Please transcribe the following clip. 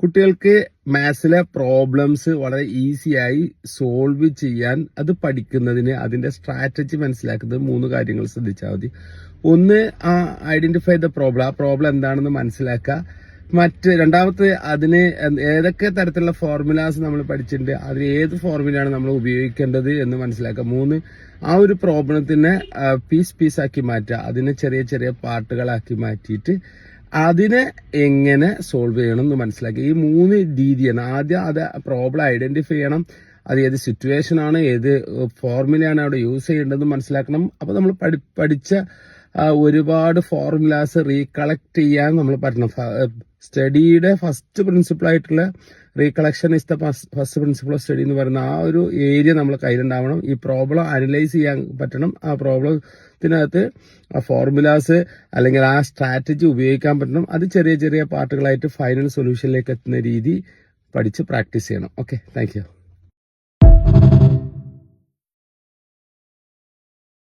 കുട്ടികൾക്ക് മാത്സിലെ പ്രോബ്ലംസ് വളരെ ഈസിയായി സോൾവ് ചെയ്യാൻ അത് പഠിക്കുന്നതിന് അതിന്റെ സ്ട്രാറ്റജി മനസ്സിലാക്കുന്നത് 3 കാര്യങ്ങൾ ശ്രദ്ധിച്ചാൽ മതി. ഒന്ന്, ഐഡന്റിഫൈ ദ പ്രോബ്ലം, ആ പ്രോബ്ലം എന്താണെന്ന് മനസ്സിലാക്കുക. രണ്ടാമത്തെ, അതിന് ഏതൊക്കെ തരത്തിലുള്ള ഫോർമുലാസ് നമ്മൾ പഠിച്ചിട്ടുണ്ട്, അതിൽ ഏത് ഫോർമുലയാണ് നമ്മൾ ഉപയോഗിക്കേണ്ടത് എന്ന് മനസ്സിലാക്കുക. 3, ആ ഒരു പ്രോബ്ലത്തിനെ പീസാക്കി മാറ്റുക, അതിനെ ചെറിയ ചെറിയ പാർട്ടുകളാക്കി മാറ്റിയിട്ട് അതിനെ എങ്ങനെ സോൾവ് ചെയ്യണം എന്ന് മനസ്സിലാക്കി. ഈ 3 രീതിയാണ്. ആദ്യം അത് പ്രോബ്ലം ഐഡന്റിഫൈ ചെയ്യണം, അത് ഏത് സിറ്റുവേഷൻ ആണ്, ഏത് ഫോർമുലയാണ് അവിടെ യൂസ് ചെയ്യേണ്ടതെന്ന് മനസ്സിലാക്കണം. അപ്പൊ നമ്മൾ പഠിച്ച ഒരുപാട് ഫോർമുലാസ് റീകളക്ട് ചെയ്യാൻ നമ്മൾ പറ്റണം. സ്റ്റഡിയുടെ ഫസ്റ്റ് പ്രിൻസിപ്പിൾ ആയിട്ടുള്ള recollection is the first principle of study എന്ന് പറയുന്ന ആ ഒരു ഏരിയ നമ്മൾ കയ്യിലുണ്ടാവണം. ഈ പ്രോബ്ലം അനലൈസ് ചെയ്യാൻ പറ്റണം. ആ പ്രോബ്ലത്തിനകത്ത് ആ ഫോർമുലാസ് അല്ലെങ്കിൽ ആ സ്ട്രാറ്റജി ഉപയോഗിക്കാൻ പറ്റണം. അത് ചെറിയ ചെറിയ പാർട്ടുകളായിട്ട് ഫൈനൽ സൊല്യൂഷനിലേക്ക് എത്തുന്ന രീതി പഠിച്ച് പ്രാക്ടീസ് ചെയ്യണം. Okay, thank you.